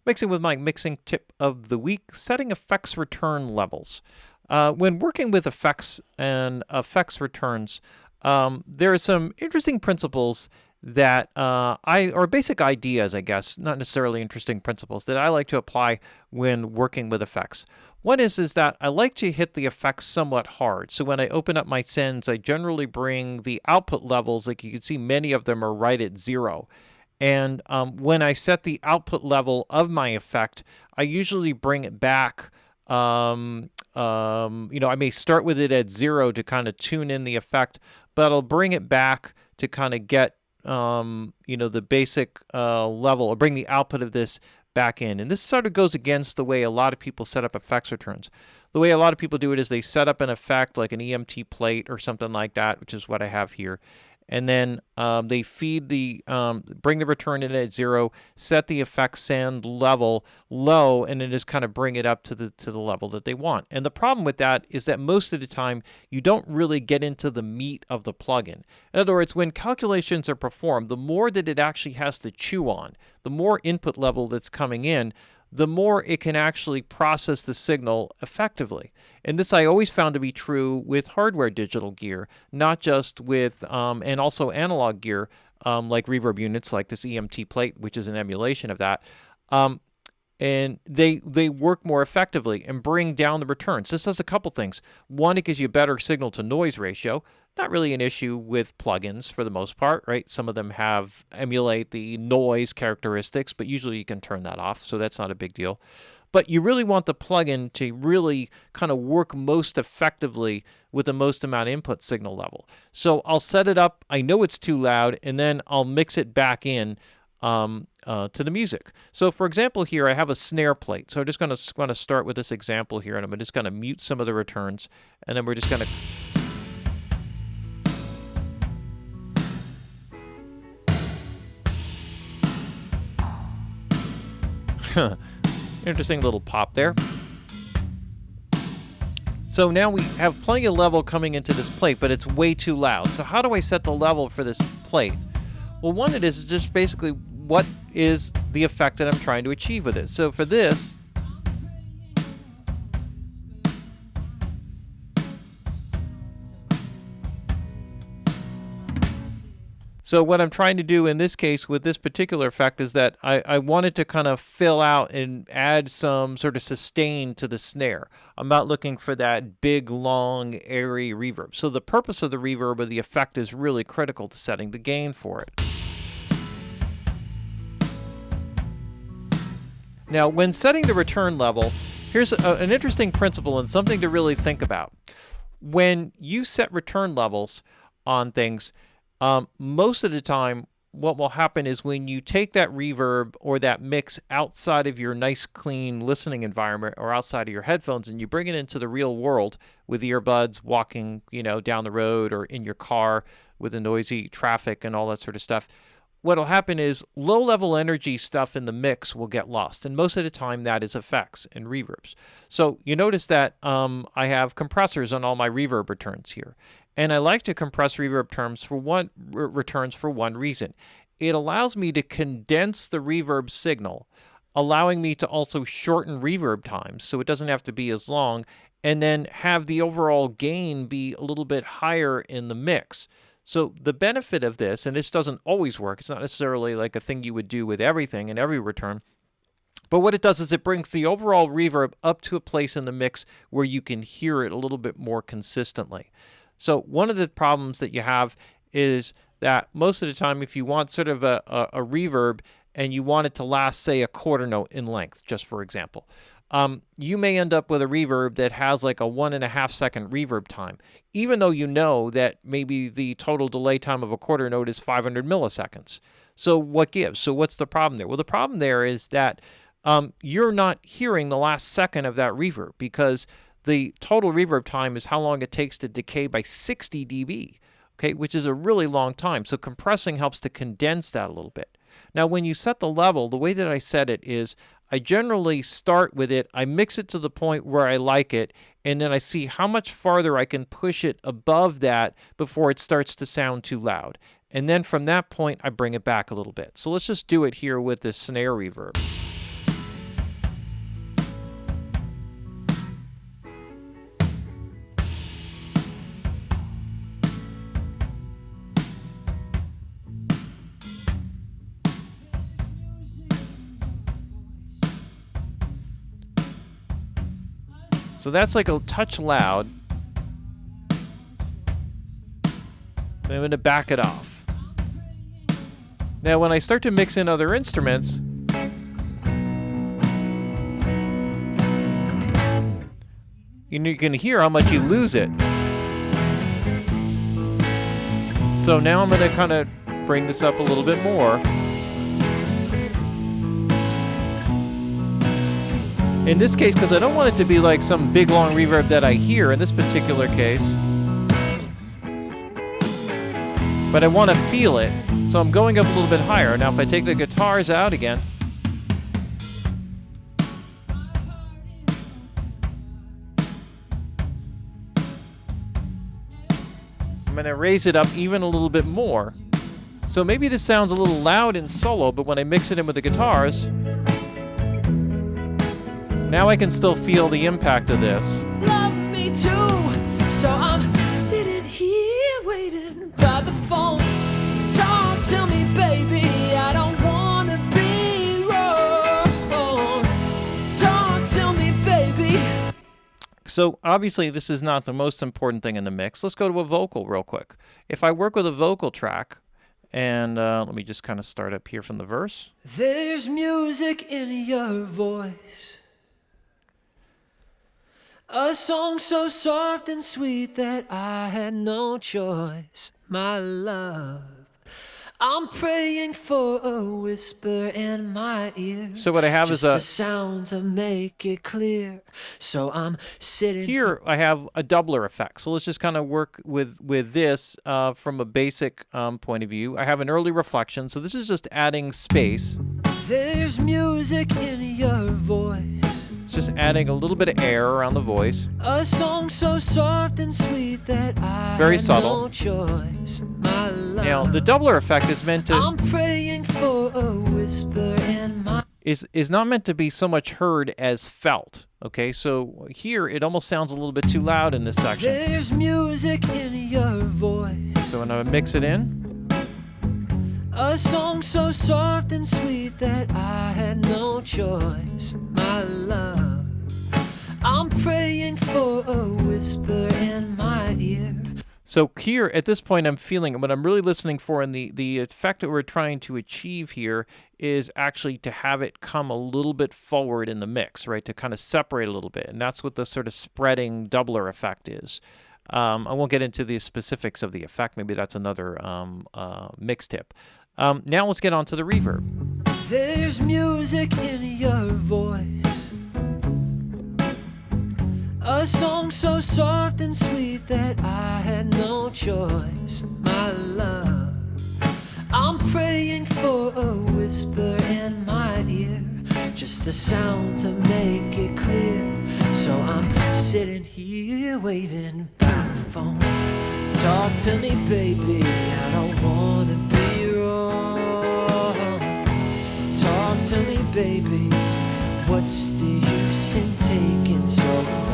Mixing with my mixing tip of the week, setting effects return levels. When working with effects and effects returns, there are some interesting principles that or basic ideas, I guess, not necessarily interesting principles that I like to apply when working with effects. One is that I like to hit the effects somewhat hard. So when I open up my sends, I generally bring the output levels, like you can see many of them are right at 0. And when I set the output level of my effect, I usually bring it back. I may start with it at 0 to kind of tune in the effect, but I'll bring it back to kind of get, the basic level, or bring the output of this back in. And this sort of goes against the way a lot of people set up effects returns. The way a lot of people do it is they set up an effect like an EMT plate or something like that, which is what I have here. And then they feed bring the return in at 0, set the effect send level low, and then just kind of bring it up to the level that they want. And the problem with that is that most of the time you don't really get into the meat of the plugin. In other words, when calculations are performed, the more that it actually has to chew on, the more input level that's coming in, the more it can actually process the signal effectively. And this I always found to be true with hardware digital gear, not just with, and also analog gear, like reverb units like this EMT plate, which is an emulation of that. And they work more effectively and bring down the returns. This does a couple things. One, it gives you a better signal to noise ratio. Not really an issue with plugins for the most part, right? Some of them emulate the noise characteristics, but usually you can turn that off, so that's not a big deal. But you really want the plugin to really kind of work most effectively with the most amount of input signal level. So I'll set it up, I know it's too loud, and then I'll mix it back in to the music. So for example here, I have a snare plate. So I'm just going to start with this example here, and I'm just going to mute some of the returns, and then we're just going to... Interesting little pop there. So now we have plenty of level coming into this plate, but it's way too loud. So how do I set the level for this plate? Well, one it is just basically what is the effect that I'm trying to achieve with it. So for this, so what I'm trying to do in this case with this particular effect is that I wanted to kind of fill out and add some sort of sustain to the snare. I'm not looking for that big, long, airy reverb. So the purpose of the reverb or the effect is really critical to setting the gain for it. Now, when setting the return level, here's an interesting principle and something to really think about. When you set return levels on things, most of the time, what will happen is when you take that reverb or that mix outside of your nice, clean listening environment or outside of your headphones and you bring it into the real world with earbuds, walking, down the road or in your car with the noisy traffic and all that sort of stuff, what'll happen is low-level energy stuff in the mix will get lost, and most of the time that is effects and reverbs. So you notice that I have compressors on all my reverb returns here, and I like to compress reverb returns for one reason. It allows me to condense the reverb signal, allowing me to also shorten reverb times so it doesn't have to be as long, and then have the overall gain be a little bit higher in the mix. So the benefit of this, and this doesn't always work, it's not necessarily like a thing you would do with everything in every return, but what it does is it brings the overall reverb up to a place in the mix where you can hear it a little bit more consistently. So one of the problems that you have is that most of the time if you want sort of a reverb and you want it to last, say, a quarter note in length, just for example, you may end up with a reverb that has like a 1.5 second reverb time, even though you know that maybe the total delay time of a quarter note is 500 milliseconds. So what gives? So what's the problem there? Well, the problem there is that you're not hearing the last second of that reverb because the total reverb time is how long it takes to decay by 60 dB, okay, which is a really long time. So compressing helps to condense that a little bit. Now, when you set the level, the way that I set it is I generally start with it, I mix it to the point where I like it, and then I see how much farther I can push it above that before it starts to sound too loud. And then from that point, I bring it back a little bit. So let's just do it here with this snare reverb. So that's like a touch loud. I'm going to back it off. Now when I start to mix in other instruments, you can hear how much you lose it. So now I'm going to kind of bring this up a little bit more. In this case, because I don't want it to be like some big long reverb that I hear in this particular case, but I want to feel it, so I'm going up a little bit higher. Now if I take the guitars out again, I'm going to raise it up even a little bit more. So maybe this sounds a little loud in solo, but when I mix it in with the guitars, now I can still feel the impact of this. Love me too, so I'm sitting here waiting by the phone. Talk to me, baby, I don't wanna be wrong. Talk to me, baby. So obviously this is not the most important thing in the mix. Let's go to a vocal real quick. If I work with a vocal track, and let me just kind of start up here from the verse. There's music in your voice, a song so soft and sweet that I had no choice, my love. I'm praying for a whisper in my ear. So what I have just is a sound to make it clear. So I'm sitting here. I have a doubler effect. So let's just kind of work with this from a basic point of view. I have an early reflection. So this is just adding space. There's music in your voice, just adding a little bit of air around the voice. a song so soft and sweet that I Very had subtle. no choice, my love. Now the doubler effect is meant to I'm praying for a whisper in my is not meant to be so much heard as felt. Okay, so here it almost sounds a little bit too loud in this section. There's music in your voice, So when I mix it in, a song so soft and sweet that I had no choice, my love. I'm praying for a whisper in my ear. so here at this point I'm feeling what I'm really listening for, and the effect that we're trying to achieve here is actually to have it come a little bit forward in the mix, right? To kind of separate a little bit, and that's what the sort of spreading doubler effect is. I won't get into the specifics of the effect. Maybe that's another mix tip. Now let's get on to the reverb. There's music in your voice, a song so soft and sweet that I had no choice, my love. I'm praying for a whisper in my ear, just a sound to make it clear. So I'm sitting here waiting by the phone. Talk to me, baby, I don't wanna be wrong. Talk to me, baby, what's the use in taking so long?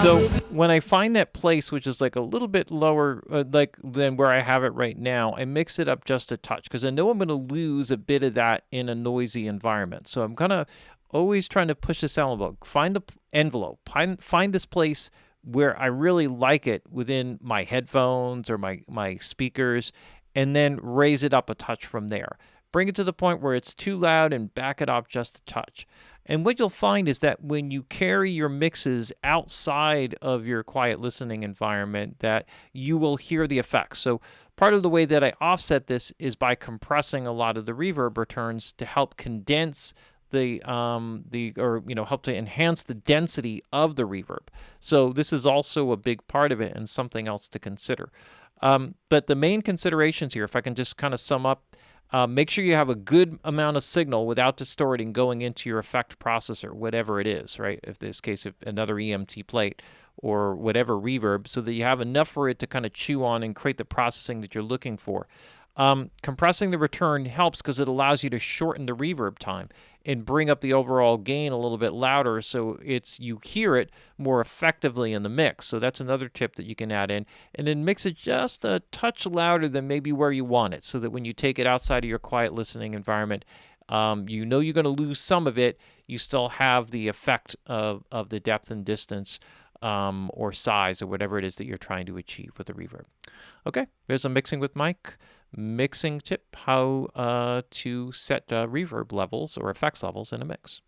So when I find that place, which is like a little bit lower like than where I have it right now, I mix it up just a touch because I know I'm going to lose a bit of that in a noisy environment. So I'm kind of always trying to push this envelope, find the envelope, find this place where I really like it within my headphones or my speakers, and then raise it up a touch from there. Bring it to the point where it's too loud and back it up just a touch. And what you'll find is that when you carry your mixes outside of your quiet listening environment, that you will hear the effects. So part of the way that I offset this is by compressing a lot of the reverb returns to help condense help to enhance the density of the reverb. So this is also a big part of it and something else to consider. But the main considerations here, if I can just kind of sum up, make sure you have a good amount of signal without distorting going into your effect processor, whatever it is, right? If this case, if another EMT plate or whatever reverb, so that you have enough for it to kind of chew on and create the processing that you're looking for. Compressing the return helps because it allows you to shorten the reverb time and bring up the overall gain a little bit louder, so you hear it more effectively in the mix. So that's another tip that you can add in, and then mix it just a touch louder than maybe where you want it, so that when you take it outside of your quiet listening environment, You know you're going to lose some of it. You still have the effect of the depth and distance or size or whatever it is that you're trying to achieve with the reverb. Okay, there's a Mixing with Mike mixing tip, how to set reverb levels or effects levels in a mix.